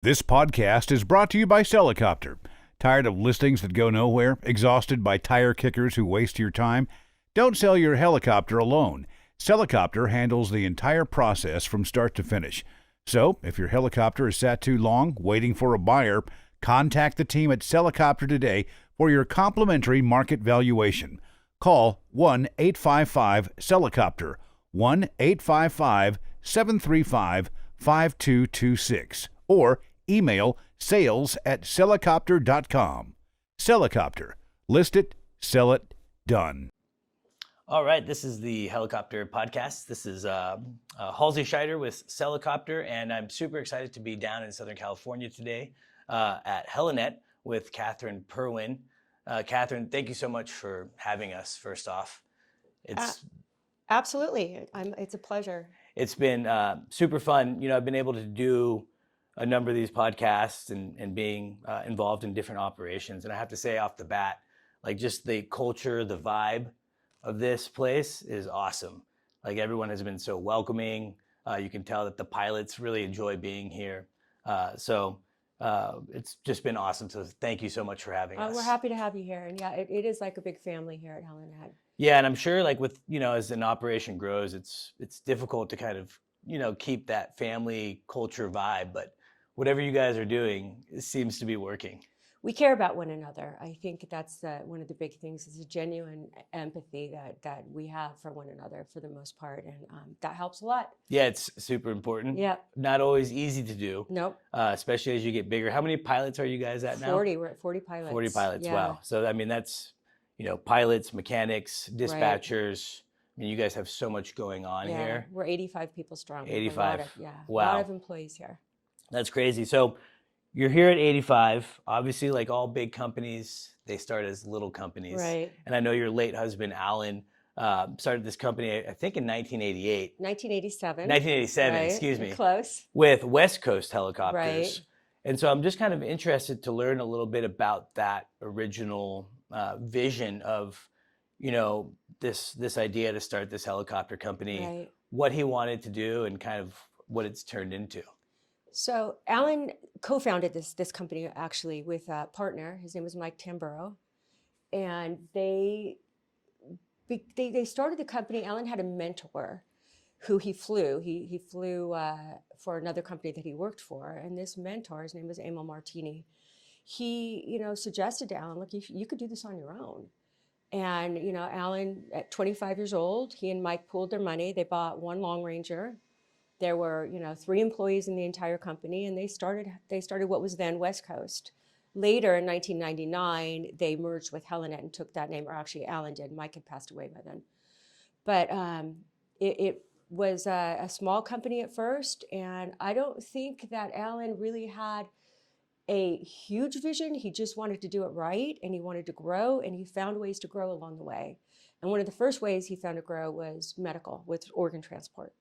This podcast is brought to you by Celicopter. Tired of listings that go nowhere? Exhausted by tire kickers who waste your time? Don't sell your helicopter alone. Celicopter handles the entire process from start to finish. So, if your helicopter is sat too long waiting for a buyer, contact the team at Celicopter today for your complimentary market valuation. Call 1-855-CELICOPTER, 1-855-735-5226, or email sales@celicopter.com. Celicopter. List it, sell it, done. All right, this is the Helicopter Podcast. This is Halsey Scheider with Celicopter, and I'm super excited to be down in Southern California today at Helinet with Kathryn Purwin. Kathryn, thank you so much for having us, first off. Absolutely. It's a pleasure. It's been super fun. You know, I've been able to do a number of these podcasts and being involved in different operations. And I have to say off the bat, like just the culture, the vibe of this place is awesome. Like everyone has been so welcoming. You can tell that the pilots really enjoy being here. So it's just been awesome. So thank you so much for having us. We're happy to have you here. And yeah, it is like a big family here at Helinet. Yeah, and I'm sure like with, you know, as an operation grows, it's difficult to kind of, you know, keep that family culture vibe, but whatever you guys are doing, it seems to be working. We care about one another. I think that's one of the big things is a genuine empathy that we have for one another for the most part. And that helps a lot. Yeah, it's super important. Yeah. Not always easy to do. Nope. Especially as you get bigger. How many pilots are you guys at now? 40. We're at 40 pilots. 40 pilots. Yeah. Wow. So, I mean, that's, you know, pilots, mechanics, dispatchers. Right. I mean, you guys have so much going on here. We're 85 people strong. 85. Wow. A lot of employees here. That's crazy. So you're here at 85. Obviously, like all big companies, they start as little companies. Right. And I know your late husband, Alan, started this company, I think in 1988. 1987. 1987, right. Excuse me. Close. With West Coast Helicopters. Right. And so I'm just kind of interested to learn a little bit about that original vision of, you know, this idea to start this helicopter company, right. What he wanted to do and kind of what it's turned into. So Alan co-founded this company actually with a partner. His name was Mike Tamburo, and they started the company. Alan had a mentor who he flew. He flew for another company that he worked for, and this mentor, his name was Emil Martini. He, you know, suggested to Alan, look, you could do this on your own. And you know, Alan, at 25 years old, he and Mike pooled their money. They bought one Long Ranger. There were, you know, 3 employees in the entire company, and they started what was then West Coast. Later in 1999, they merged with Helinet and took that name, or actually Alan did. Mike had passed away by then. But it was a small company at first, and I don't think that Alan really had a huge vision. He just wanted to do it right, and he wanted to grow, and he found ways to grow along the way. And one of the first ways he found to grow was medical, with organ transport.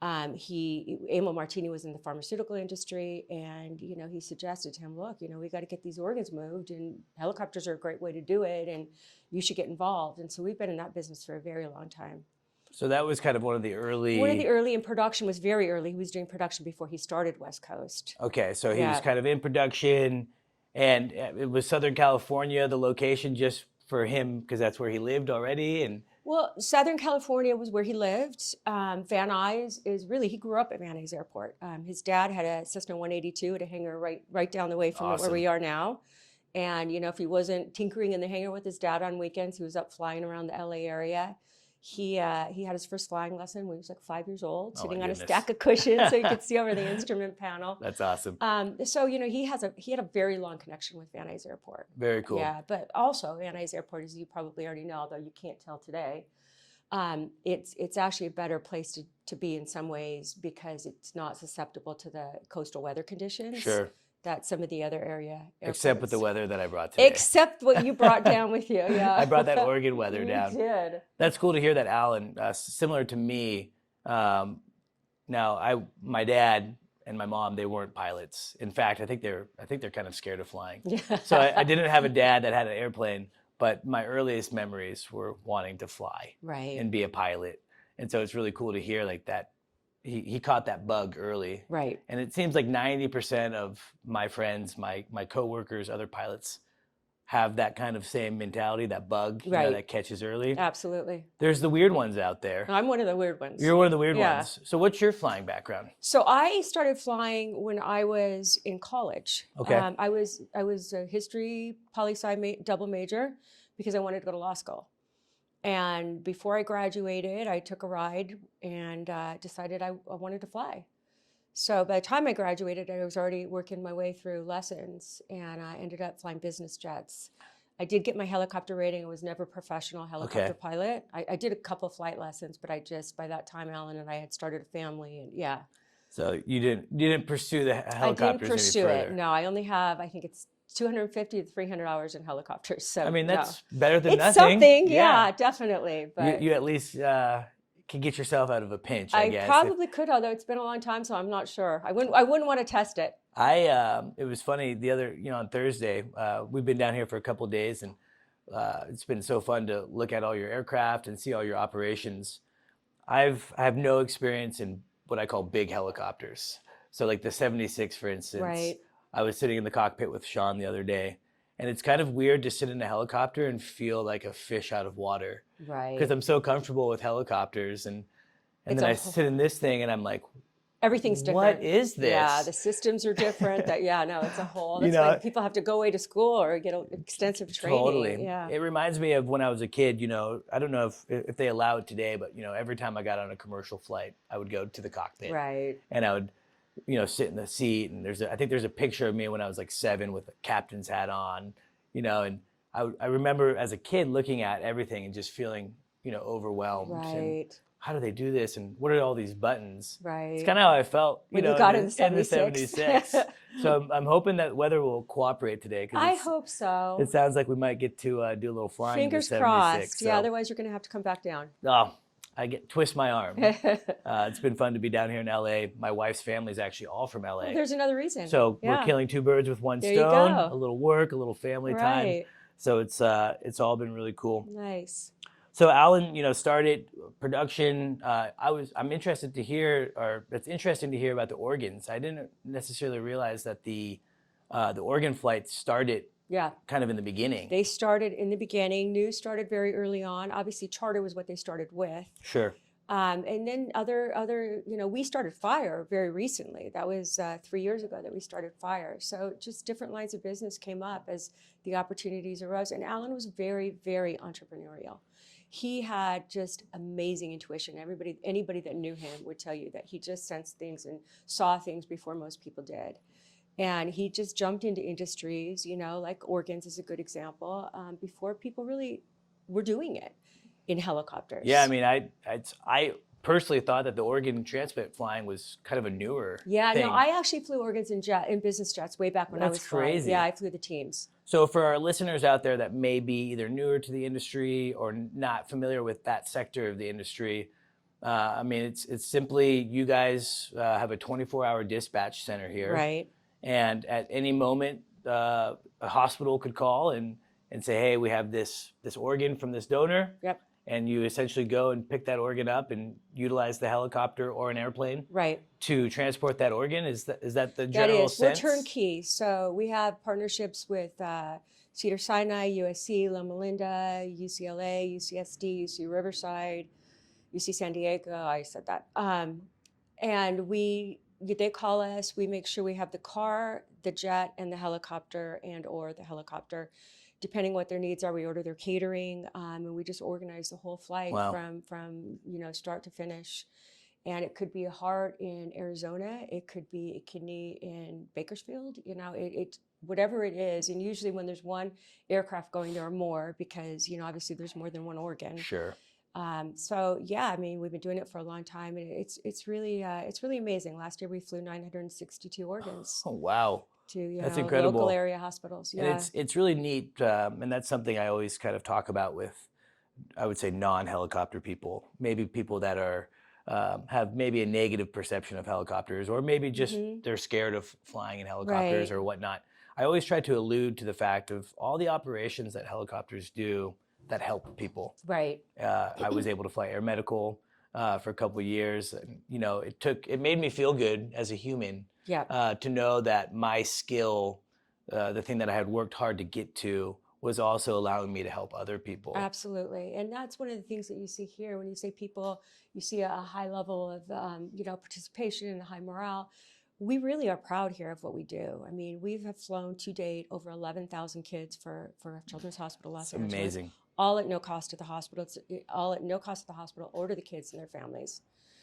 Emil Martini was in the pharmaceutical industry, and you know, he suggested to him, look, you know, we got to get these organs moved, and helicopters are a great way to do it, and you should get involved. And so we've been in that business for a very long time. So that was kind of one of the early, and production was very early. He was doing production before he started West Coast. Okay, so he was kind of in production, and it was Southern California, the location just for him, because that's where he lived already. And well, Southern California was where he lived. Van Nuys is really, he grew up at Van Nuys Airport. His dad had a Cessna 182 at a hangar right down the way from where we are now. And, you know, if he wasn't tinkering in the hangar with his dad on weekends, he was up flying around the LA area. He had his first flying lesson when he was like 5 years old, sitting on a stack of cushions so you could see over the instrument panel. That's awesome. So, you know, he had a very long connection with Van Nuys Airport. Very cool. Yeah, but also Van Nuys Airport, as you probably already know, although you can't tell today, it's actually a better place to be in some ways because it's not susceptible to the coastal weather conditions. Sure. That some of the other airports. Except with the weather that I brought today. Except what you brought down with you, yeah. I brought that Oregon weather down. You did. That's cool to hear that, Alan. Similar to me, now my dad and my mom, they weren't pilots. In fact, I think they're kind of scared of flying. Yeah. So I didn't have a dad that had an airplane, but my earliest memories were wanting to fly, right, and be a pilot. And so it's really cool to hear like that he caught that bug early. Right. And it seems like 90% of my friends, my coworkers, other pilots have that kind of same mentality, that bug, Right. that catches early. Absolutely. There's the weird ones out there. I'm one of the weird ones. You're one of the weird Yeah. ones. So what's your flying background? So I started flying when I was in college. Okay. I was a history poli-sci double major because I wanted to go to law school. And before I graduated, I took a ride and decided I wanted to fly. So by the time I graduated, I was already working my way through lessons, and I ended up flying business jets. I did get my helicopter rating. I was never a professional helicopter pilot. I did a couple of flight lessons, but by that time, Alan and I had started a family, and yeah. So you didn't pursue the helicopters I didn't pursue any it. further. No, I only have, I think it's 250 to 300 hours in helicopters. So I mean, no. that's better than It's nothing. something, yeah, definitely. But You at least can get yourself out of a pinch, I guess. probably could, although it's been a long time, so I'm not sure. I wouldn't want to test it. It was funny the other, on Thursday, we've been down here for a couple of days, and it's been so fun to look at all your aircraft and see all your operations. I have no experience in what I call big helicopters. So like the 76, for instance. Right. I was sitting in the cockpit with Sean the other day, and it's kind of weird to sit in a helicopter and feel like a fish out of water. Right. Because I'm so comfortable with helicopters, and It's then a I whole- sit in this thing and I'm like, Everything's different. what is this? Yeah, the systems are different. It's a whole. You That's why know, people have to go away to school or get extensive training. Totally. Yeah. It reminds me of when I was a kid, I don't know if they allow it today, but every time I got on a commercial flight, I would go to the cockpit. Right. And I would, sit in the seat, and I think there's a picture of me when I was like 7 with a captain's hat on, and I remember as a kid looking at everything and just feeling, overwhelmed. Right. And how do they do this? And what are all these buttons? Right. It's kind of how I felt, When you got in the 76. So I'm hoping that weather will cooperate today. I hope so. It sounds like we might get to do a little flying. Fingers in the 76, crossed. so. Yeah, otherwise you're going to have to come back down. Oh, twist my arm. It's been fun to be down here in LA. My wife's family is actually all from LA. Well, there's another reason. So Yeah. we're killing two birds with one There you stone. go. A little work, a little family time. Right. So it's all been really cool. Nice. So Alan, started production. I'm interested to hear, or it's interesting to hear about the organs. I didn't necessarily realize that the organ flight started Yeah. kind of in the beginning. They started in the beginning. News started very early on. Obviously, charter was what they started with. Sure. And then other, we started fire very recently. That was 3 years ago that we started fire. So just different lines of business came up as the opportunities arose. And Alan was very, very entrepreneurial. He had just amazing intuition. Anybody that knew him would tell you that he just sensed things and saw things before most people did. And he just jumped into industries, like organs is a good example, before people really were doing it in helicopters. Yeah, I mean, I personally thought that the organ transplant flying was kind of a newer Yeah, thing. no, I actually flew organs in business jets way back when I was That's flying. crazy. Yeah, I flew the teams. So for our listeners out there that may be either newer to the industry or not familiar with that sector of the industry, I mean, it's simply you guys have a 24-hour dispatch center here. Right. And at any moment, a hospital could call and say, hey, we have this organ from this donor. Yep. And you essentially go and pick that organ up and utilize the helicopter or an airplane Right. to transport that organ. Is that the That general is. sense? We're turnkey. So we have partnerships with Cedars-Sinai, USC, Loma Linda, UCLA, UCSD, UC Riverside, UC San Diego. I said that. And they call us. We make sure we have the car, the jet, and the helicopter or the helicopter. Depending what their needs are, we order their catering, and we just organize the whole flight Wow. from start to finish. And it could be a heart in Arizona, it could be a kidney in Bakersfield. It whatever it is. And usually when there's one aircraft going, there are more because obviously there's more than one organ. Sure. So yeah, I mean we've been doing it for a long time, and it's really amazing. Last year we flew 962 organs. Oh, wow. To That's incredible. local area hospitals. Yeah. And it's really neat, and that's something I always kind of talk about with, I would say, non-helicopter people, maybe people that are have maybe a negative perception of helicopters, or maybe just they're scared of flying in helicopters Right. or whatnot. I always try to allude to the fact of all the operations that helicopters do that help people. Right. I was able to fly air medical. for a couple of years. And, it made me feel good as a human Yeah. to know that my skill, the thing that I had worked hard to get to, was also allowing me to help other people. Absolutely. And that's one of the things that you see here when you say people, you see a high level of, participation and high morale. We really are proud here of what we do. I mean, we have flown to date over 11,000 kids for Children's Hospital Los It's Angeles. amazing. All at no cost to the hospital. It's all at no cost to the hospital or to the kids and their families.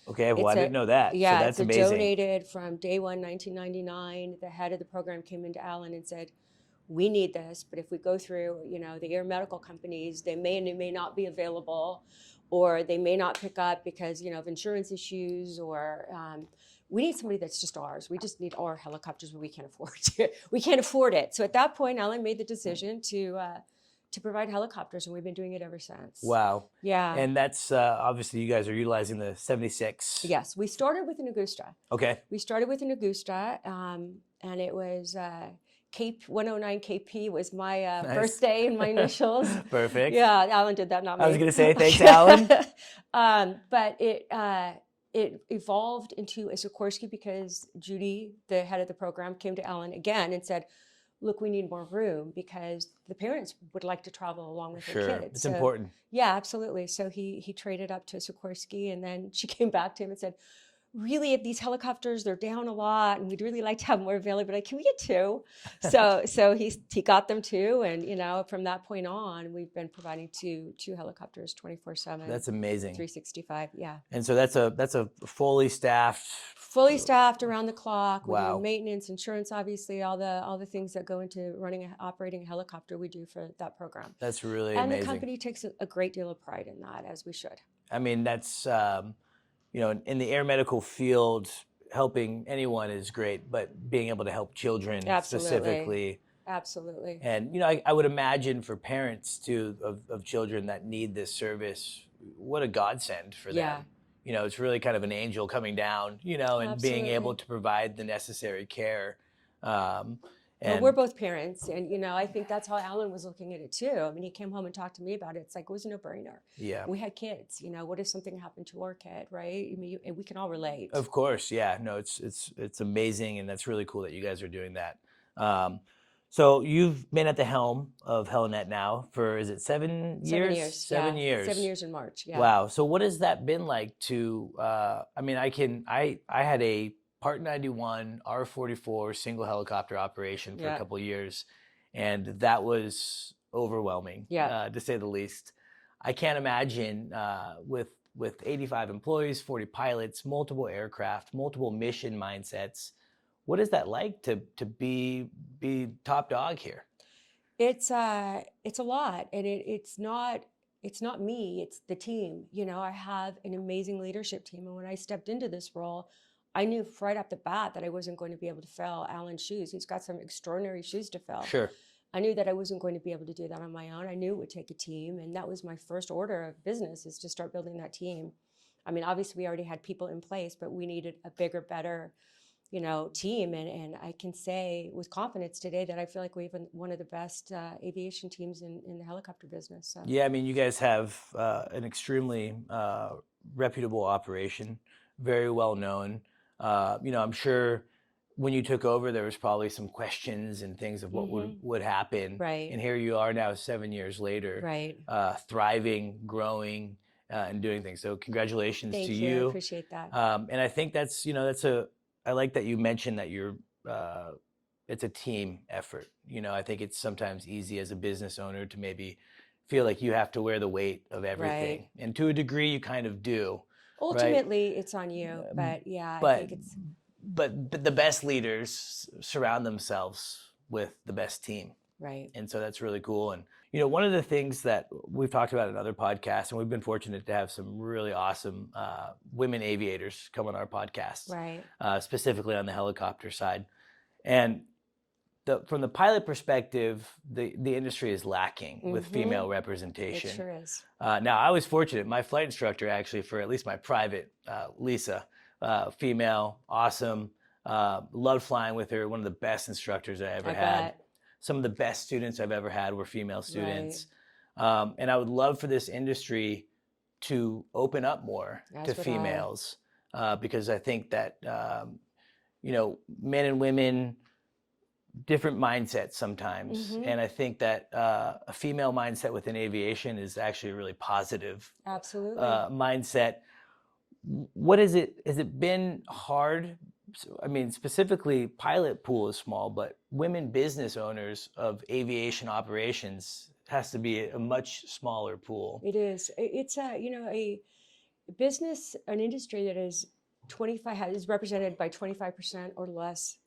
Okay, well, I didn't know that. Yeah, so that's it's amazing. donated from day one, 1999. The head of the program came into Alan and said, we need this, but if we go through, the air medical companies, they may not be available, or they may not pick up because, of insurance issues, or we need somebody that's just ours. We just need our helicopters, but we can't afford it. So at that point, Alan made the decision to provide helicopters, and we've been doing it ever since. Wow. Yeah. And that's obviously you guys are utilizing the 76. Yes, we started with an Augusta. Okay. We started with an Augusta, and it was Cape 109 KP was my Nice. birthday and my initials. Perfect. Yeah, Alan did that, not me. I was going to say, thanks, Alan. But it evolved into a Sikorsky because Judy, the head of the program, came to Alan again and said, look, we need more room because the parents would like to travel along with their Sure, kids. it's So, important. Yeah, absolutely. So he traded up to Sikorsky, and then she came back to him and said, really, if these helicopters, they're down a lot, and we'd really like to have more available. Like, can we get two? So he got them two, and from that point on, we've been providing two helicopters 24/7. That's amazing. 365, yeah. And so that's a fully staffed. Fully staffed around the clock. We Wow. do maintenance, insurance, obviously, all the things that go into operating a helicopter. We do for that program. That's really and amazing. The company takes a great deal of pride in that, as we should. I mean, that's in the air medical field, helping anyone is great, but being able to help children Absolutely. Specifically. Absolutely. And I would imagine for parents too of children that need this service, what a godsend for them. It's really kind of an angel coming down, and Absolutely. being able to provide the necessary care. Well, we're both parents, and I think that's how Alan was looking at it too. I mean, he came home and talked to me about it. It's like it was a no-brainer. Yeah. We had kids. What if something happened to our kid, right? I mean, we can all relate. Of course, yeah. No, it's amazing, and that's really cool that you guys are doing that. So you've been at the helm of Helinet now for, is it 7 years? 7 years. 7 years. 7 years in March. Yeah. Wow. So what has that been like to? I mean, I had a Part 91 R-44 single helicopter operation for a couple of years, and that was overwhelming, to say the least. I can't imagine with 85 employees, 40 pilots, multiple aircraft, multiple mission mindsets. What is that like to be top dog here? It's a lot, and it's not me. It's the team. I have an amazing leadership team, and when I stepped into this role, I knew right off the bat that I wasn't going to be able to fill Alan's shoes. He's got some extraordinary shoes to fill. Sure. I knew that I wasn't going to be able to do that on my own. I knew it would take a team, and that was my first order of business, is to start building that team. I mean, obviously we already had people in place, but we needed a bigger, better, team. And I can say with confidence today that I feel like we have one of the best aviation teams in the helicopter business. So. Yeah, I mean, you guys have an extremely reputable operation, very well known. I'm sure when you took over, there was probably some questions and things of what would happen. Right. And here you are now 7 years later, right. Thriving, growing, and doing things. So congratulations Thank to you. you. I appreciate that. And I think I like that you mentioned that it's a team effort. I think it's sometimes easy as a business owner to maybe feel like you have to wear the weight of everything. Right. And to a degree, you kind of do. Ultimately, it's on you, but yeah, I think it's. But the best leaders surround themselves with the best team. Right. And so that's really cool. And, one of the things that we've talked about in other podcasts, and we've been fortunate to have some really awesome women aviators come on our podcast, right. Specifically on the helicopter side. And from the pilot perspective, the industry is lacking with female representation. It sure is. Now, I was fortunate. My flight instructor, actually, for at least my private, Lisa, female, awesome, loved flying with her, one of the best instructors I ever had. Bet. Some of the best students I've ever had were female students. Right. And I would love for this industry to open up more As to would I. females, because I think that men and women, different mindsets sometimes, Mhm. and I think that a female mindset within aviation is actually a really positive Absolutely. mindset. What is it? Has it been hard? I mean, specifically, pilot pool is small, but women business owners of aviation operations has to be a much smaller pool. It is. It's a business, an industry that is represented by 25% or less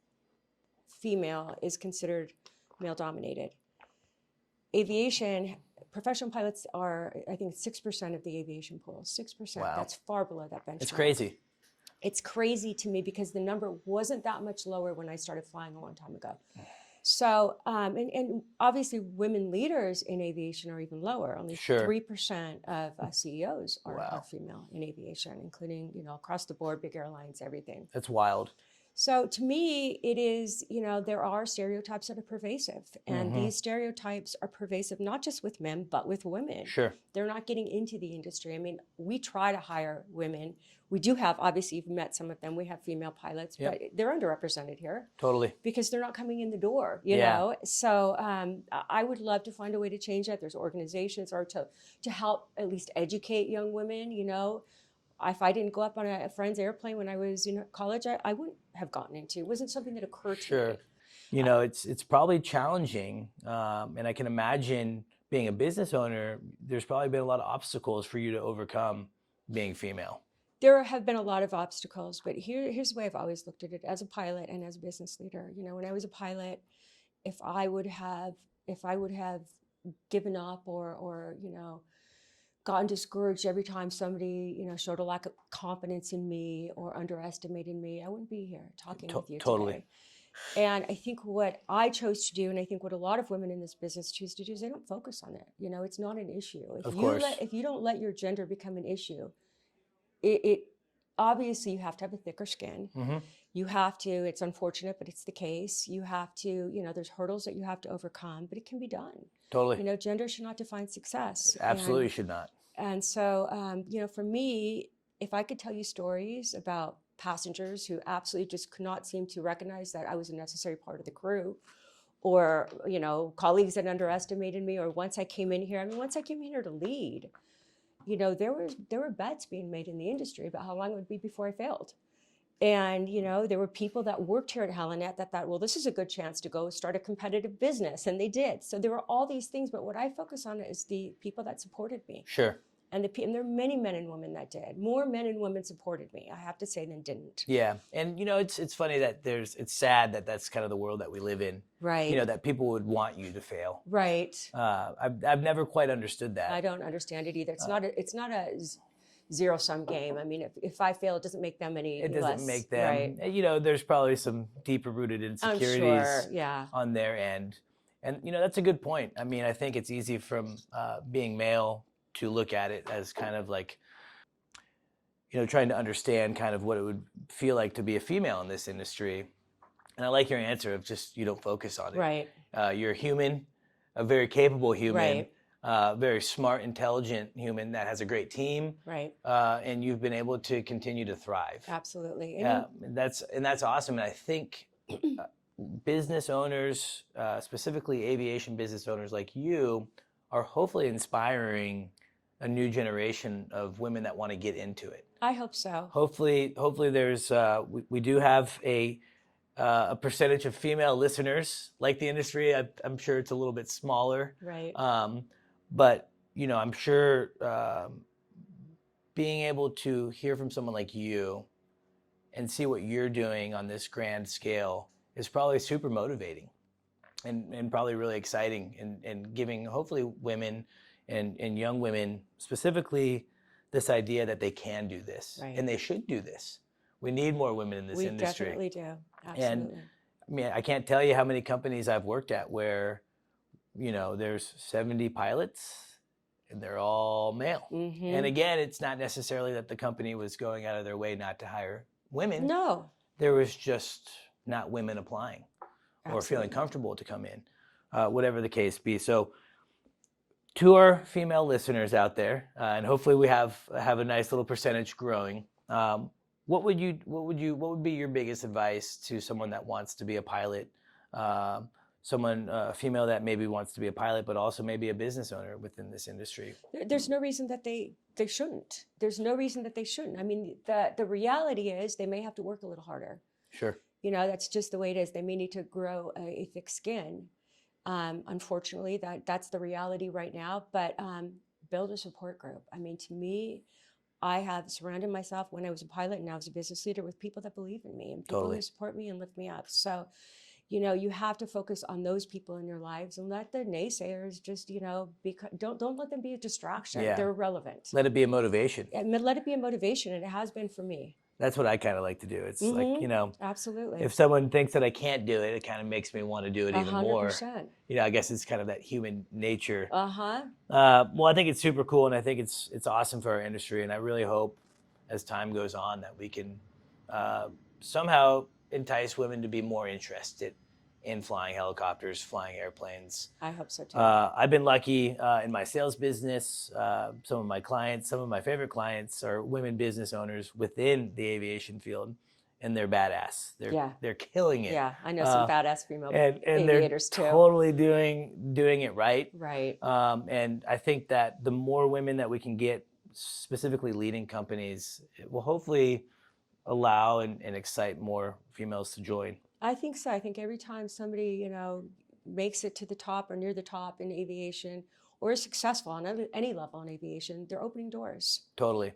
female is considered male dominated. Aviation, professional pilots are, I think, 6% of the aviation pool. 6%. Wow. That's far below that benchmark. It's crazy. It's crazy to me because the number wasn't that much lower when I started flying a long time ago. So, and obviously women leaders in aviation are even lower. Only Sure. 3% of CEOs are Wow. female in aviation, including, across the board, big airlines, everything. That's wild. So to me, it is, there are stereotypes that are pervasive. And these stereotypes are pervasive not just with men, but with women. Sure. They're not getting into the industry. I mean, we try to hire women. We do have, obviously, you've met some of them. We have female pilots, Yep. but they're underrepresented here Totally. because they're not coming in the door, you Yeah. know? So I would love to find a way to change that. There's organizations or to help at least educate young women, If I didn't go up on a friend's airplane when I was in college, I wouldn't have gotten into. It wasn't something that occurred to Sure. me. It's probably challenging, and I can imagine being a business owner, there's probably been a lot of obstacles for you to overcome being female. There have been a lot of obstacles, but here's the way I've always looked at it as a pilot and as a business leader. When I was a pilot, if I would have given up or gotten discouraged every time somebody, showed a lack of confidence in me or underestimated me, I wouldn't be here talking with you Totally. today. And I think what I chose to do, and I think what a lot of women in this business choose to do, is they don't focus on it. It's not an issue. Of course. If you don't let your gender become an issue, it obviously you have to have a thicker skin. Mm-hmm. You have to, it's unfortunate, but it's the case. You have to, there's hurdles that you have to overcome, but it can be done. Totally. Gender should not define success. Absolutely should not. And so, for me, if I could tell you stories about passengers who absolutely just could not seem to recognize that I was a necessary part of the crew, or, colleagues that underestimated me, or once I came in here to lead, there were bets being made in the industry about how long it would be before I failed. And, there were people that worked here at Helinet that thought, well, this is a good chance to go start a competitive business. And they did. So there were all these things. But what I focus on is the people that supported me. Sure. And there are many men and women that did. More men and women supported me, I have to say, than didn't. Yeah. And, it's funny that it's sad that that's kind of the world that we live in. Right. That people would want you to fail. Right. I've never quite understood that. I don't understand it either. It's not a zero-sum game. I mean, if I fail, it doesn't make them any less. It doesn't make them. Right. There's probably some deeper rooted insecurities I'm sure, yeah. on their end. And, that's a good point. I mean, I think it's easy from being male to look at it as kind of like, trying to understand kind of what it would feel like to be a female in this industry. And I like your answer of just, you don't focus on it. Right. You're a human, a very capable human. Right. Very smart, intelligent human that has a great team, right? And you've been able to continue to thrive. Absolutely. That's awesome. And I think business owners, specifically aviation business owners like you, are hopefully inspiring a new generation of women that want to get into it. I hope so. Hopefully, there's we do have a percentage of female listeners like the industry. I'm sure it's a little bit smaller, right? But, I'm sure being able to hear from someone like you and see what you're doing on this grand scale is probably super motivating and probably really exciting and giving hopefully women and young women specifically this idea that they can do this, right, and they should do this. We need more women in this industry. We definitely do. Absolutely. And I mean, I can't tell you how many companies I've worked at where there's 70 pilots and they're all male. Mm-hmm. And again, it's not necessarily that the company was going out of their way not to hire women. No. There was just not women applying. Absolutely. Or feeling comfortable to come in, whatever the case be. So To our female listeners out there, and hopefully we have a nice little percentage growing. What would be your biggest advice to someone that wants to be a pilot? Someone, a female that maybe wants to be a pilot, but also maybe a business owner within this industry. There's no reason that they shouldn't. There's no reason that they shouldn't. I mean, the reality is they may have to work a little harder. Sure. You know, that's just the way it is. They may need to grow a thick skin. Unfortunately, that's the reality right now. But build a support group. I mean, to me, I have surrounded myself when I was a pilot and now as a business leader with people that believe in me and people Totally. who support me and lift me up. So, you know, you have to focus on those people in your lives and let the naysayers just, you know, don't let them be a distraction. Yeah. They're irrelevant. Let it be a motivation. And let it be a motivation, and it has been for me. That's what I kind of like to do. It's like, you know, Absolutely. if someone thinks that I can't do it, it kind of makes me want to do it even more. 100%. You know, I guess it's kind of that human nature. Uh-huh. Well, I think it's super cool, and I think it's awesome for our industry, and I really hope as time goes on that we can somehow entice women to be more interested in flying helicopters, flying airplanes. I hope so too. I've been lucky in my sales business. Some of my clients, some of my favorite clients are women business owners within the aviation field, and they're badass. They're killing it. Yeah, I know some badass female and aviators they're too. totally doing it right. Right. And I think that the more women that we can get, specifically leading companies, it will hopefully allow and excite more females to join. I think so. I think every time somebody, you know, makes it to the top or near the top in aviation or is successful on any level in aviation, they're opening doors. Totally.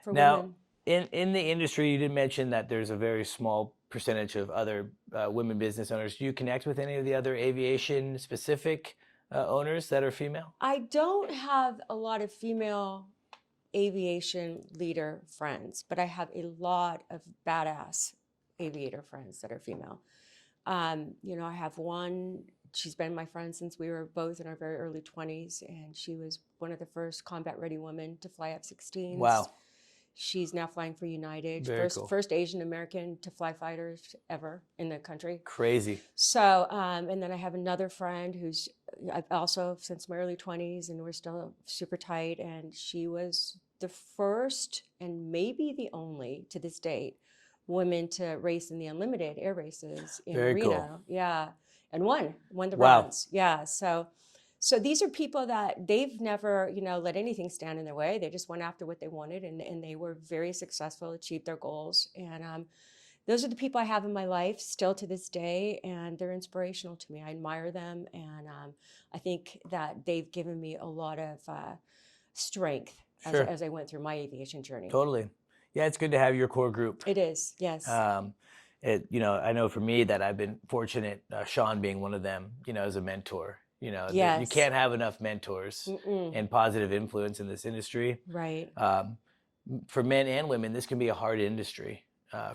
For Now, women. in the industry, you did mention that there's a very small percentage of other women business owners. Do you connect with any of the other aviation specific owners that are female? I don't have a lot of female aviation leader friends, but I have a lot of badass aviator friends that are female. You know, I have one, she's been my friend since we were both in our very early 20s, and she was one of the first combat ready women to fly F-16s. Wow. She's now flying for United. Very cool. First Asian American to fly fighters ever in the country. Crazy. So, and then I have another friend who's I've also since my early 20s, and we're still super tight. And she was the first and maybe the only to this date woman to race in the unlimited air races in Very Reno. cool. Yeah, and won the Wow. runs. Yeah, so these are people that they've never, you know, let anything stand in their way. They just went after what they wanted, and they were very successful, achieved their goals. And those are the people I have in my life still to this day, and they're inspirational to me. I admire them, and I think that they've given me a lot of strength Sure. as I went through my aviation journey. Totally. Yeah, it's good to have your core group. It is, yes. You know, I know for me that I've been fortunate, Sean being one of them, you know, as a mentor. You know, Yes. you can't have enough mentors and positive influence in this industry. Right. For men and women, this can be a hard industry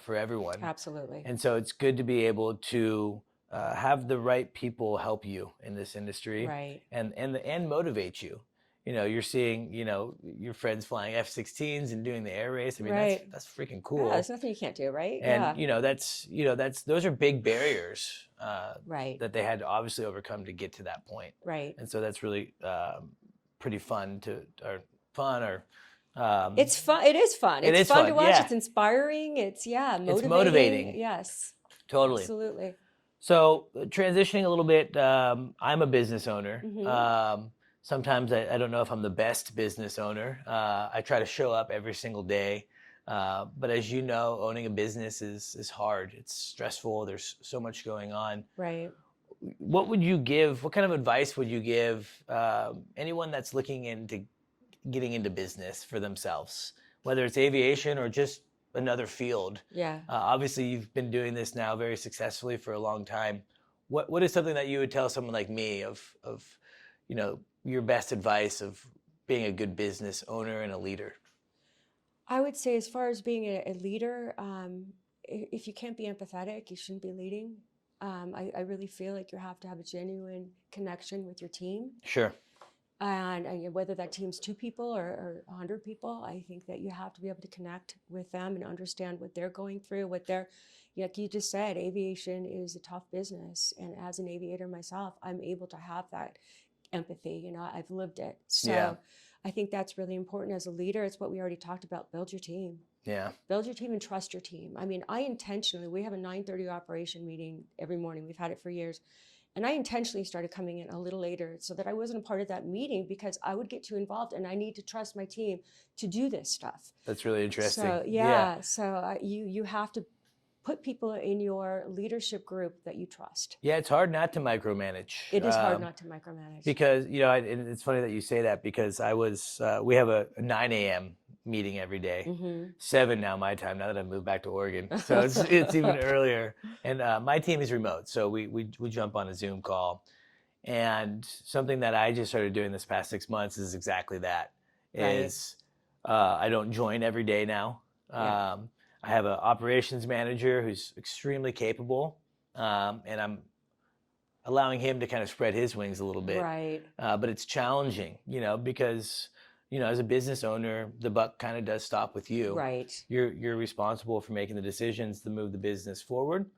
for everyone. Absolutely. And so it's good to be able to have the right people help you in this industry, Right. and motivate you. You know, you're seeing, you know, your friends flying F-16s and doing the air race. I mean, Right. that's freaking cool. Yeah, there's nothing you can't do, right? And you know, those are big barriers Right. that they had to obviously overcome to get to that point. Right. And so that's really pretty fun It's fun. It is fun. It It's is fun fun, to watch. yeah. It's inspiring. It's motivating. It's motivating. Yes. Totally. Absolutely. So transitioning a little bit, I'm a business owner. Mhm. Sometimes I don't know if I'm the best business owner. I try to show up every single day. But as you know, owning a business is hard. It's stressful. There's so much going on. Right. What kind of advice would you give anyone that's looking into getting into business for themselves, whether it's aviation or just another field? Yeah. Obviously, you've been doing this now very successfully for a long time. What is something that you would tell someone like me of you know, your best advice of being a good business owner and a leader? I would say, as far as being a leader, if you can't be empathetic, you shouldn't be leading. I really feel like you have to have a genuine connection with your team. Sure. And whether that team's 2 people or 100 people, I think that you have to be able to connect with them and understand what they're going through, like you just said, aviation is a tough business. And as an aviator myself, I'm able to have that empathy. You know, I've lived it. So Yeah. I think that's really important as a leader. It's what we already talked about. Build your team. Yeah. Build your team and trust your team. I mean, we have a 9:30 operation meeting every morning. We've had it for years. And I intentionally started coming in a little later so that I wasn't a part of that meeting because I would get too involved and I need to trust my team to do this stuff. That's really interesting. So, yeah. So you have to put people in your leadership group that you trust. Yeah, it's hard not to micromanage. It is hard not to micromanage. Because, and it's funny that you say that because we have a 9 a.m. meeting every day, 7 now my time, now that I've moved back to Oregon. So it's even earlier. And my team is remote, so we jump on a Zoom call. And something that I just started doing this past 6 months is exactly that, is I don't join every day now. I have an operations manager who's extremely capable, and I'm allowing him to kind of spread his wings a little bit. Right. But it's challenging, because, as a business owner, the buck kind of does stop with you. Right. You're responsible for making the decisions to move the business forward.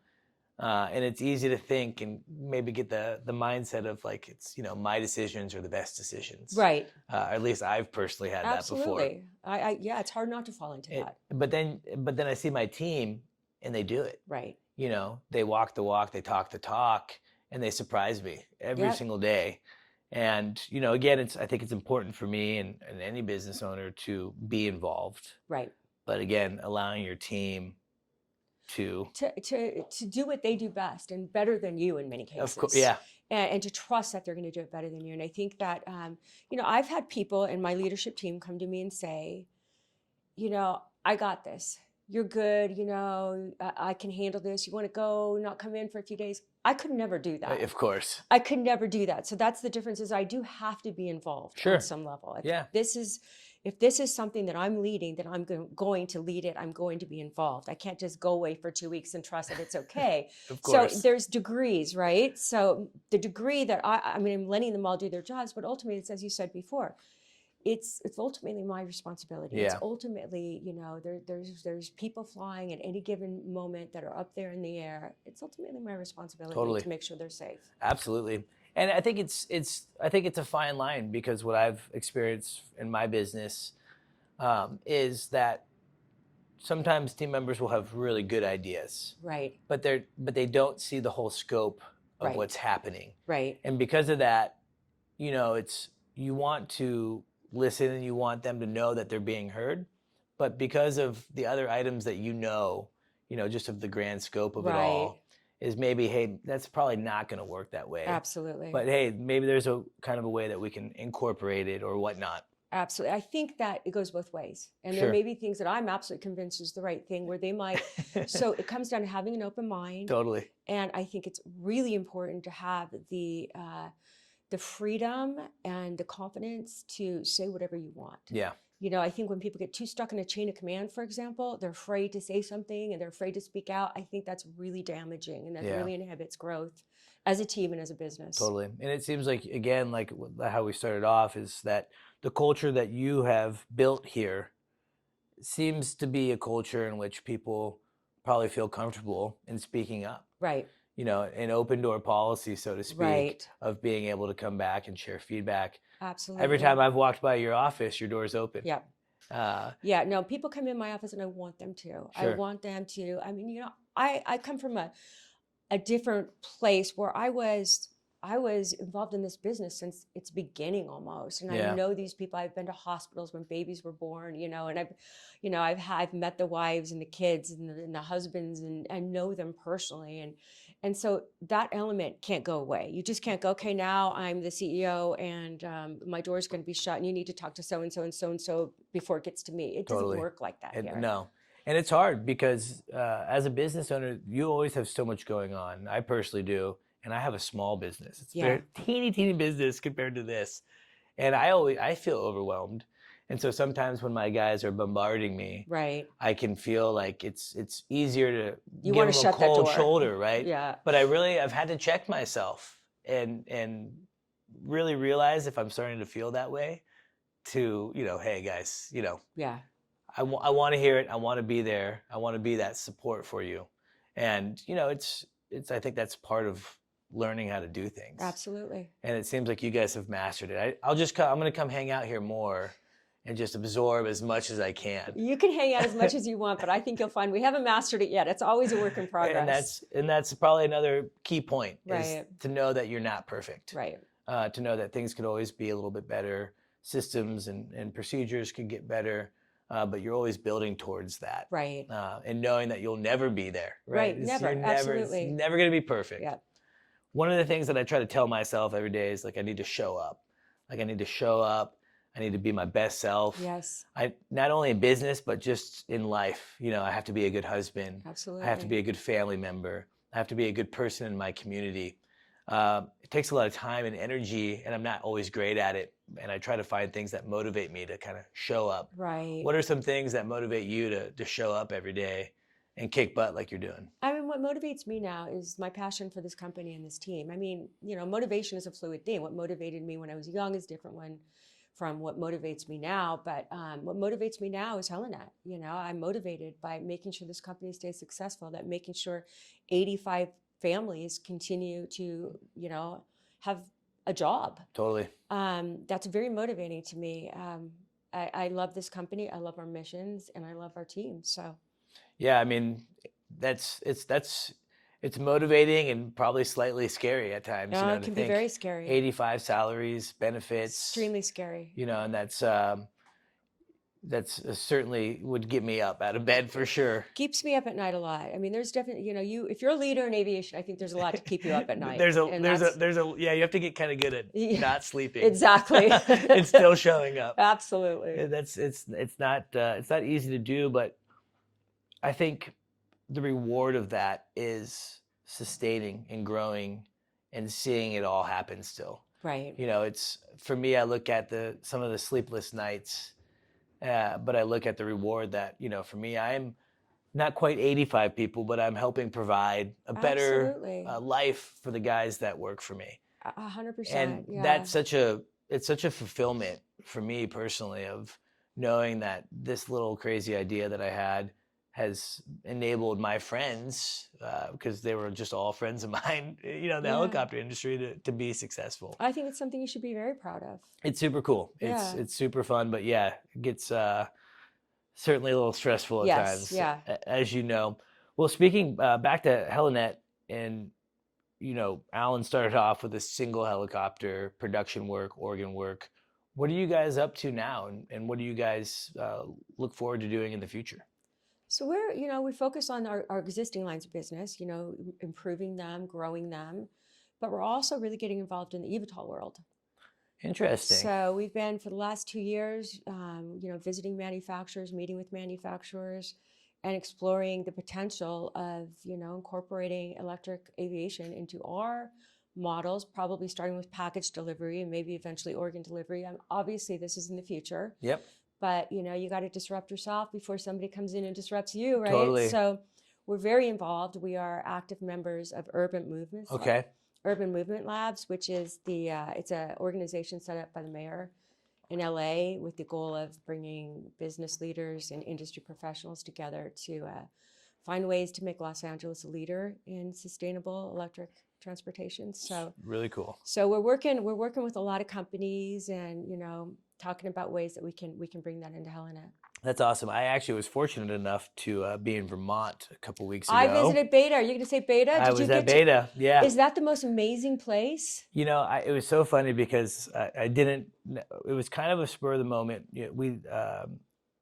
And it's easy to think and maybe get the mindset of like, it's, my decisions are the best decisions. Right. At least I've personally had that before. Absolutely. It's hard not to fall into that. But then I see my team and they do it. Right. They walk the walk, they talk the talk, and they surprise me every single day. And, again, I think it's important for me and any business owner to be involved. Right. But again, allowing your team to do what they do best and better than you in many cases. Of course, yeah. And to trust that they're going to do it better than you. And I think that, I've had people in my leadership team come to me and say, I got this. You're good. I can handle this. You want to go, not come in for a few days. I could never do that. Of course. I could never do that. So that's the difference is I do have to be involved on some level. If this is something that I'm leading, then I'm going to lead it. I'm going to be involved. I can't just go away for 2 weeks and trust that it's okay. Of course. So there's degrees, right? So the degree that I'm letting them all do their jobs, but ultimately it's as you said before, it's ultimately my responsibility. Yeah. It's ultimately, there's people flying at any given moment that are up there in the air. It's ultimately my responsibility to make sure they're safe. Absolutely. And I think it's a fine line because what I've experienced in my business is that sometimes team members will have really good ideas, right? But they don't see the whole scope of what's happening, right? And because of that, you want to listen and you want them to know that they're being heard, but because of the other items that just of the grand scope of it all. Is maybe, hey, that's probably not going to work that way. Absolutely. But hey, maybe there's a kind of a way that we can incorporate it or whatnot. Absolutely. I think that it goes both ways. And there may be things that I'm absolutely convinced is the right thing where they might. So it comes down to having an open mind. Totally. And I think it's really important to have the freedom and the confidence to say whatever you want. Yeah. I think when people get too stuck in a chain of command, for example, they're afraid to say something and they're afraid to speak out. I think that's really damaging and that really inhibits growth as a team and as a business. Totally. And it seems like, again, like how we started off is that the culture that you have built here seems to be a culture in which people probably feel comfortable in speaking up. Right. An open door policy, so to speak, of being able to come back and share feedback. Absolutely. Every time I've walked by your office, your door's open. Yeah. No, people come in my office and I want them to. Sure. I want them to. I mean, I come from a different place where I was involved in this business since its beginning almost. And I know these people. I've been to hospitals when babies were born, and I've met the wives and the kids and the husbands and know them personally. And so that element can't go away. You just can't go, okay, now I'm the CEO and my door's going to be shut and you need to talk to so-and-so and so-and-so before it gets to me. It doesn't work like that here. No. And it's hard because as a business owner, you always have so much going on. I personally do. And I have a small business. It's a teeny business compared to this. And I feel overwhelmed. And so sometimes when my guys are bombarding me, I can feel like it's easier to give them a cold shoulder, right? Yeah. But I've had to check myself and really realize if I'm starting to feel that way to, hey guys, I want to hear it. I want to be there. I want to be that support for you. And, I think that's part of learning how to do things. Absolutely. And it seems like you guys have mastered it. I'm going to come hang out here more and just absorb as much as I can. You can hang out as much as you want, but I think you'll find we haven't mastered it yet. It's always a work in progress. And that's probably another key point, is Right. to know that you're not perfect. Right. To know that things could always be a little bit better. Systems and procedures could get better, but you're always building towards that. Right. And knowing that you'll never be there. Right. Never. Absolutely. It's never going to be perfect. Yeah. One of the things that I try to tell myself every day is like, I need to show up. Like I need to show up. I need to be my best self. Yes. Not only in business, but just in life. You know, I have to be a good husband. Absolutely. I have to be a good family member. I have to be a good person in my community. It takes a lot of time and energy, and I'm not always great at it. And I try to find things that motivate me to kind of show up. Right. What are some things that motivate you to show up every day and kick butt like you're doing? I mean, what motivates me now is my passion for this company and this team. I mean, you know, motivation is a fluid thing. What motivated me when I was young is different from what motivates me now. But what motivates me now is Helinet. You know, I'm motivated by making sure this company stays successful, that making sure 85 families continue to, you know, have a job. Totally. That's very motivating to me. I love this company. I love our missions, and I love our team. So, yeah, I mean, it's motivating and probably slightly scary at times. no, You know, it can be very scary. 85 salaries, benefits. Extremely scary. You know, and that's certainly would get me up out of bed for sure. Keeps me up at night a lot. I mean, there's definitely, you know, if you're a leader in aviation, I think there's a lot to keep you up at night. Yeah, you have to get kind of good at not sleeping. Exactly. And still showing up. Absolutely. It's not easy to do, but I think the reward of that is sustaining and growing and seeing it all happen still. Right. You know, it's, for me, I look at some of the sleepless nights, but I look at the reward that, you know, for me, I'm not quite 85 people, but I'm helping provide a better life for the guys that work for me. 100%. And that's such a fulfillment for me personally, of knowing that this little crazy idea that I had has enabled my friends, because they were just all friends of mine, you know, the helicopter industry, to be successful. I think it's something you should be very proud of. It's super cool. Yeah. It's super fun, but yeah, it gets certainly a little stressful at times, as you know. Well, speaking back to Helinet, and you know, Alan started off with a single helicopter, production work, organ work. What are you guys up to now, and what do you guys look forward to doing in the future? So we focus on our existing lines of business, you know, improving them, growing them, but we're also really getting involved in the eVTOL world. Interesting. So we've been, for the last 2 years, you know, visiting manufacturers, meeting with manufacturers, and exploring the potential of, you know, incorporating electric aviation into our models, probably starting with package delivery and maybe eventually organ delivery. Obviously, this is in the future. Yep. But, you know, you got to disrupt yourself before somebody comes in and disrupts you, right? Totally. So we're very involved. We are active members of Urban Movements. Okay. Urban Movement Labs, which is it's an organization set up by the mayor in LA with the goal of bringing business leaders and industry professionals together to find ways to make Los Angeles a leader in sustainable electric transportation. So really cool. So we're working with a lot of companies, and, you know, talking about ways that we can bring that into Helinet. That's awesome. I actually was fortunate enough to be in Vermont a couple weeks ago. I visited Beta. Are you going to say Beta? I was at Beta. Yeah. Is that the most amazing place? You know, it was so funny because I didn't. It was kind of a spur of the moment. You know,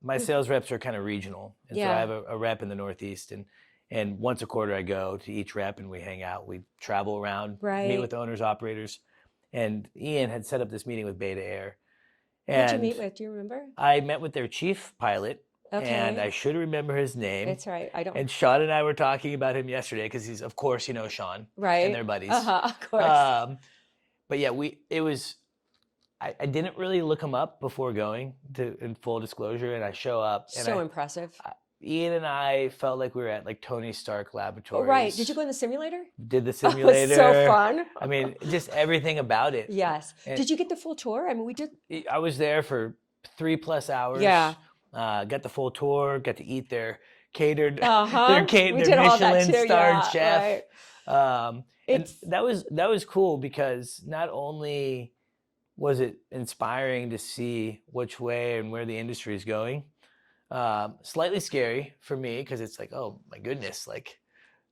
my sales reps are kind of regional, and so I have a rep in the Northeast, and once a quarter I go to each rep and we hang out. We travel around, meet with owners, operators, and Ian had set up this meeting with Beta Air. Who'd you meet with? Do you remember? I met with their chief pilot, and I should remember his name. That's right. I don't. And Sean and I were talking about him yesterday because he's, of course, you know Sean, right? And they're buddies. Of course. But yeah, I didn't really look him up before going, in full disclosure, and I show up. And so impressive. Ian and I felt like we were at like Tony Stark Laboratories. Oh, right. Did you go in the simulator? Did the simulator. It was so fun. I mean, just everything about it. Yes. And did you get the full tour? I mean, we did. I was there for 3+ hours. Yeah. Got the full tour, got to eat their catered, their Michelin-starred chef. Right. And that was cool because not only was it inspiring to see which way and where the industry is going, slightly scary for me because it's like, oh my goodness, like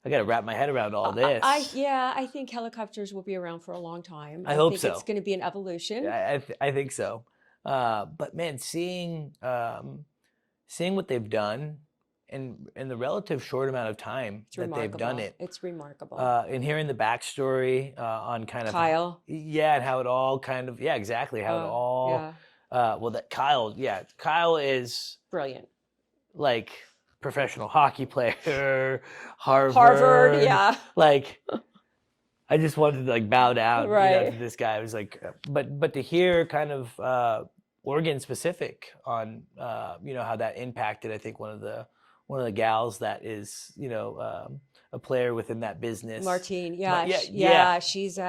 I got to wrap my head around all this. I think helicopters will be around for a long time. I hope think so. It's going to be an evolution. I think so. But man, seeing what they've done in the relative short amount of time that they've done it. It's remarkable. And hearing the backstory on kind of Kyle. Yeah, and how it all kind of, exactly. How it all, well, that Kyle is brilliant. Like professional hockey player, Harvard, yeah. Like, I just wanted to like bow down right. To this guy. It was like, but to hear kind of Oregon specific on, how that impacted, I think one of the gals that is, a player within that business. Martine, she's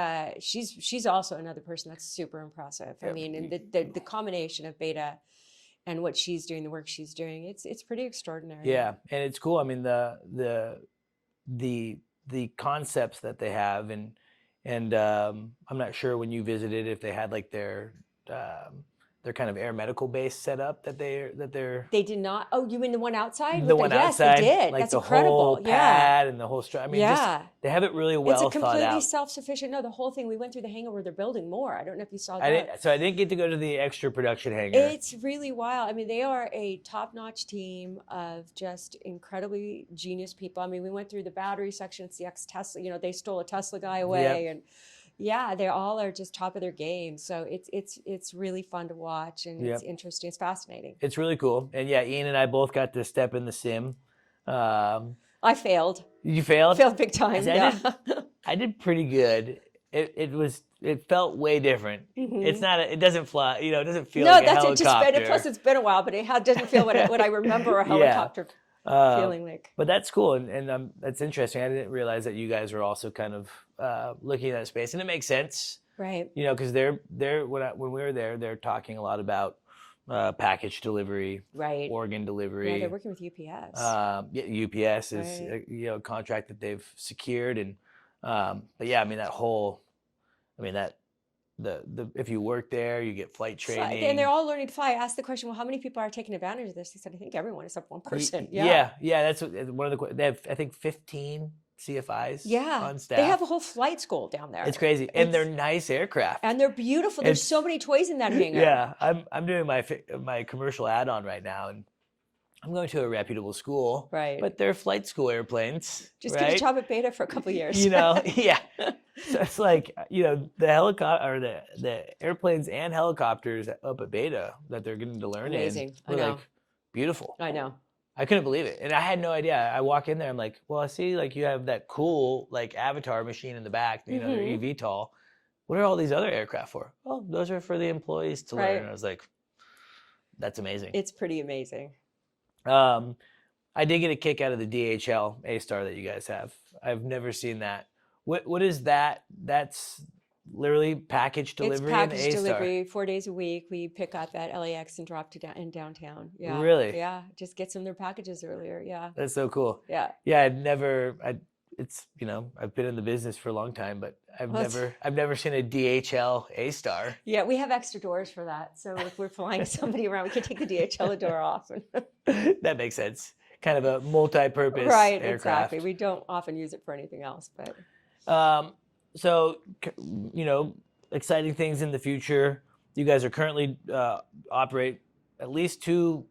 also another person that's super impressive. I mean, and the combination of Beta and what she's doing, the work she's doing, it's pretty extraordinary. Yeah, and it's cool. I mean, the concepts that they have, and I'm not sure when you visited if they had like their kind of air medical base set up that they're. They did not. Oh, you mean the one outside? The one outside. Yes, they did. Like that's the incredible. whole pad and the whole I mean, they have it really well thought out. It's a completely self-sufficient. No, the whole thing. We went through the hangar where they're building more. I don't know if you saw that. I didn't get to go to the extra production hangar. It's really wild. I mean, they are a top-notch team of just incredibly genius people. I mean, we went through the battery section. It's the ex-Tesla. They stole a Tesla guy away, and. Yeah, they all are just top of their game. So it's really fun to watch, and it's interesting. It's fascinating. It's really cool. And yeah, Ian and I both got to step in the sim. I failed. You failed? Failed big time. Yeah. I did pretty good. It felt way different. Mm-hmm. It's not. It doesn't fly. It doesn't feel like a helicopter. Plus, it's been a while, but it doesn't feel what I remember a helicopter. Feeling like. But that's cool, and that's interesting. I didn't realize that you guys were also kind of looking at that space, and it makes sense, right? Because they're when we were there, they're talking a lot about package delivery, right? Organ delivery. Yeah, they're working with UPS. UPS is a contract that they've secured, and but yeah, I mean that if you work there, you get flight training, and they're all learning to fly. I asked the question, well, how many people are taking advantage of this? He said, I think everyone except one person. Yeah. That's one of the. They have, I think, 15 CFIs on staff. They have a whole flight school down there. It's crazy, and they're nice aircraft, and they're beautiful. There's so many toys in that hangar. Yeah, I'm doing my commercial add-on right now, and I'm going to a reputable school, right? But they're flight school airplanes. Just get a job at Beta for a couple of years. Yeah. So it's like the helicopter or the airplanes and helicopters up at Beta that they're getting to learn Amazing. in. Like beautiful. I know. I couldn't believe it, and I had no idea. I walk in there, I'm like, well, I see like you have that cool like Avatar machine in the back, their eVTOL. What are all these other aircraft for? Oh, those are for the employees to learn. And I was like, that's amazing. It's pretty amazing. I did get a kick out of the DHL A-Star that you guys have. I've never seen that. What is that? That's literally package delivery. It's package delivery, 4 days a week. We pick up at LAX and drop in downtown. Yeah. Really? Yeah. Just gets them their packages earlier. Yeah. That's so cool. Yeah. Yeah. I've been in the business for a long time, but I've never seen a DHL A-Star. Yeah. We have extra doors for that. So if we're flying somebody around, we can take the DHL door off. That makes sense. Kind of a multi-purpose right, aircraft. Exactly. We don't often use it for anything else, but. So, exciting things in the future. You guys are currently operate at least two,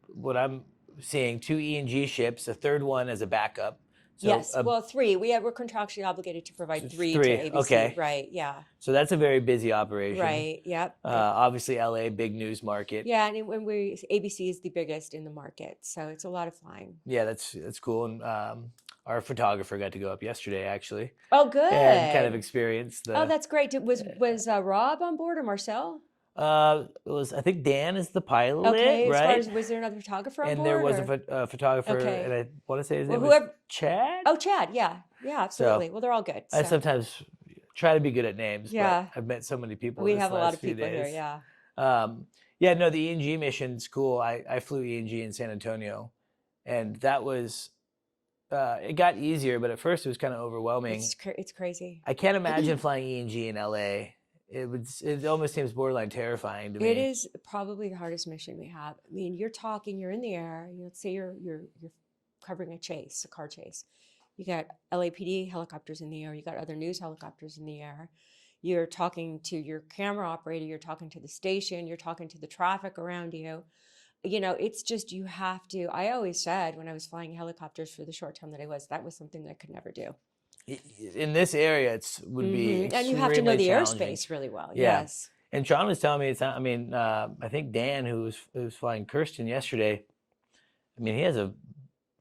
what I'm seeing, 2 E&G ships, a third one as a backup. So yes, 3. We're contractually obligated to provide 3 to ABC. Okay. Right, yeah. So that's a very busy operation. Right, yep. Obviously, LA, big news market. Yeah, and ABC is the biggest in the market, so it's a lot of flying. Yeah, that's cool. And our photographer got to go up yesterday, actually. Oh, good. And kind of experience the. Oh, that's great. Was Rob on board or Marcel? It was, I think Dan is the pilot, okay, right? As far as, was there another photographer on board? And there was a photographer, okay. and I want to say his name was Chad? Oh, Chad, yeah. Yeah, absolutely. So, well, they're all good. I sometimes try to be good at names, yeah. but I've met so many people We this have a last lot of few people days. here, yeah. Yeah, no, the E&G mission's cool. I flew E&G in San Antonio, and that was it got easier, but at first it was kind of overwhelming. It's crazy. I can't imagine flying E&G in LA. It almost seems borderline terrifying to me. It is probably the hardest mission we have. I mean, you're in the air. Let's say you're covering a car chase. You got LAPD helicopters in the air. You got other news helicopters in the air. You're talking to your camera operator. You're talking to the station. You're talking to the traffic around you. It's just, you have to. I always said when I was flying helicopters for the short time that was something that I could never do. In this area, would be and you have to know the challenging. airspace really well. Yeah. Yes. And Sean was telling me it's not. I mean, I think Dan, who was flying Kirsten yesterday, I mean, he has a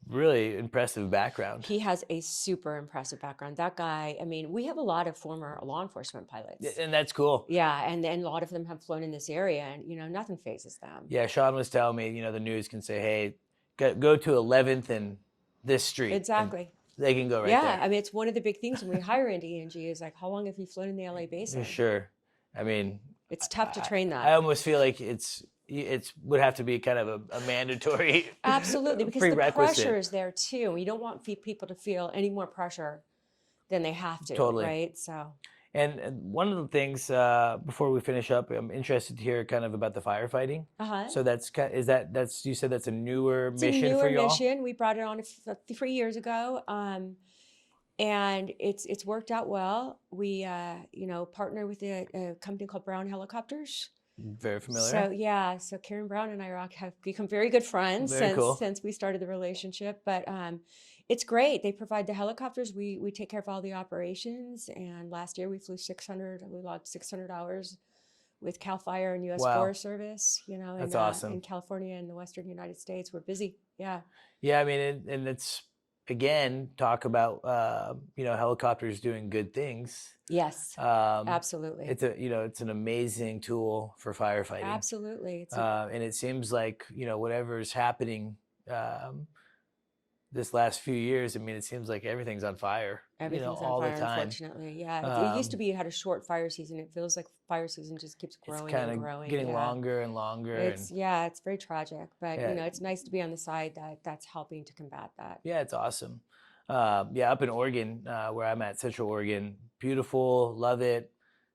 really impressive background. He has a super impressive background. That guy. I mean, we have a lot of former law enforcement pilots, and that's cool. Yeah, and a lot of them have flown in this area, and nothing phases them. Yeah, Sean was telling me, the news can say, "Hey, go to 11th and this street." Exactly. They can go right there. Yeah, I mean, it's one of the big things when we hire into E&G is like, how long have you flown in the LA basin? Sure. I mean, it's tough to train that. I almost feel like it would have to be kind of a mandatory absolutely, because the prerequisite. pressure is there too. You don't want people to feel any more pressure than they have to. Totally. Right. So. And one of the things before we finish up, I'm interested to hear kind of about the firefighting. So you said that's a newer mission for y'all? It's a newer mission. We brought it on 3 years ago, and it's worked out well. We partner with a company called Brown Helicopters. Very familiar. So Karen Brown and I have become very good friends since we started the relationship. But it's great. They provide the helicopters. We take care of all the operations. And last year we logged 600 hours with CAL FIRE and U.S. Forest Service. That's awesome. In California and the Western United States, we're busy. Yeah. Yeah, I mean, and it's again talk about helicopters doing good things. Yes, absolutely. It's an amazing tool for firefighting. Absolutely. And it seems like whatever's happening this last few years, I mean, it seems like everything's on fire. Everything's all on fire, the time. Unfortunately, yeah. It used to be you had a short fire season. It feels like fire season just keeps growing and growing. Getting longer and longer. It's very tragic, but it's nice to be on the side that's helping to combat that. Yeah, it's awesome. Up in Oregon, where I'm at, Central Oregon, beautiful, love it.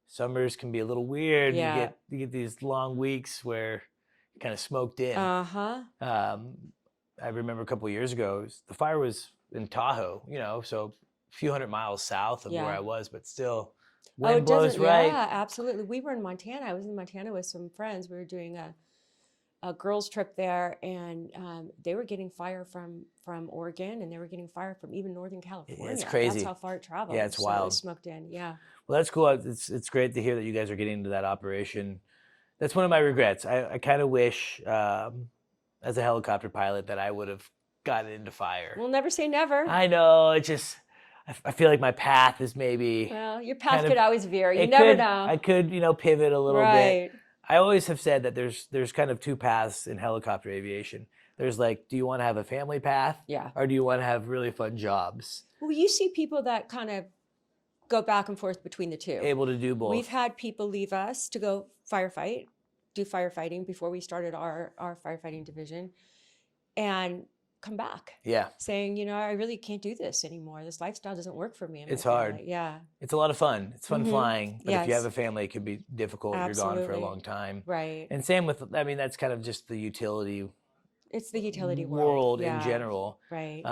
Summers can be a little weird. Yeah. You get these long weeks where you're kind of smoked in. I remember a couple of years ago, the fire was in Tahoe, so a few hundred miles south of where I was, but still, wind blows right. Yeah, absolutely. We were in Montana. I was in Montana with some friends. We were doing a girls' trip there, and they were getting fire from Oregon, and they were getting fire from even Northern California. It's crazy. That's how far it traveled. Yeah, it's wild. It was smoked in, yeah. Well, that's cool. It's great to hear that you guys are getting into that operation. That's one of my regrets. I kind of wish, as a helicopter pilot, that I would have gotten into fire. We'll never say never. I know. It just, I feel like my path is maybe. Well, your path could always vary. You never know. I could, pivot a little bit. I always have said that there's kind of two paths in helicopter aviation. There's like, do you want to have a family path? Yeah. Or do you want to have really fun jobs? Well, you see people that kind of go back and forth between the two. Able to do both. We've had people leave us to go do firefighting before we started our firefighting division, and come back. Yeah. Saying, I really can't do this anymore. This lifestyle doesn't work for me. It's hard. Yeah. It's a lot of fun. It's fun flying. But if you Yes. have a family, it could be difficult. Absolutely. You're gone for a long time. Right. And same with, that's kind of just the utility It's the utility world yeah. in general. Right.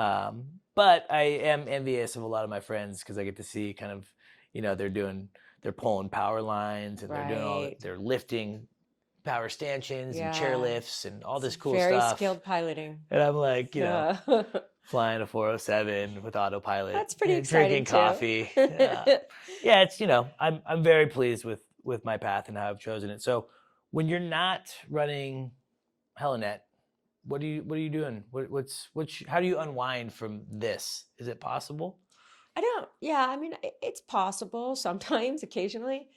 But I am envious of a lot of my friends because I get to see kind of, they're pulling power lines and they're lifting power stanchions and chair lifts and all this cool Very stuff. skilled piloting. And I'm like, flying a 407 with autopilot. That's pretty exciting drinking coffee. It's, I'm very pleased with my path and how I've chosen it. So when you're not running Helinet, what are you doing? How do you unwind from this? Is it possible? It's possible sometimes, occasionally.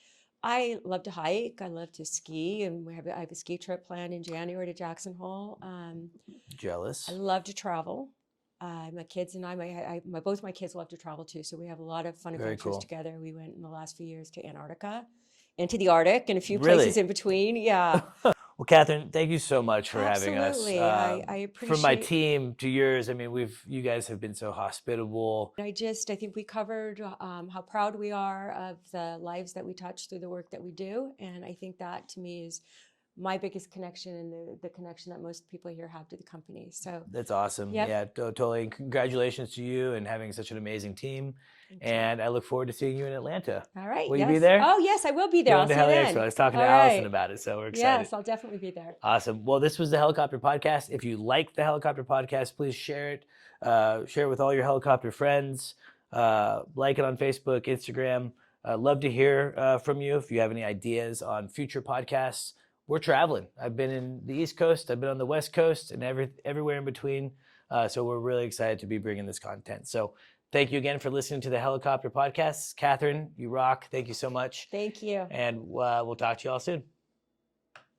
I love to hike. I love to ski, and I have a ski trip planned in January to Jackson Hole. Jealous. I love to travel. My kids and both my kids love to travel too, so we have a lot of fun adventures together. We went in the last few years to Antarctica and to the Arctic and a few places in between. Yeah. Well, Kathryn, thank you so much for having us. Absolutely. I From my appreciate. team to yours, I mean, you guys have been so hospitable. I think we covered how proud we are of the lives that we touch through the work that we do. And I think that to me is my biggest connection and the connection that most people here have to the company. So That's awesome. Yep. Yeah, totally. And congratulations to you and having such an amazing team. thank you. And I look forward to seeing you in Atlanta. All right. Will yes. you be there? Oh, yes, I will be there. I'll Going to see you Heli then. Expo. I was talking to All Allison right. about it, so we're excited. Yes, I'll definitely be there. Awesome. Well, this was the Helicopter Podcast. If you like the Helicopter Podcast, please share it. Share it with all your helicopter friends. Like it on Facebook, Instagram. Love to hear from you if you have any ideas on future podcasts. We're traveling. I've been in the East Coast. I've been on the West Coast and everywhere in between. So we're really excited to be bringing this content. So thank you again for listening to the Helicopter Podcast. Kathryn, you rock. Thank you so much. Thank you. And we'll talk to you all soon.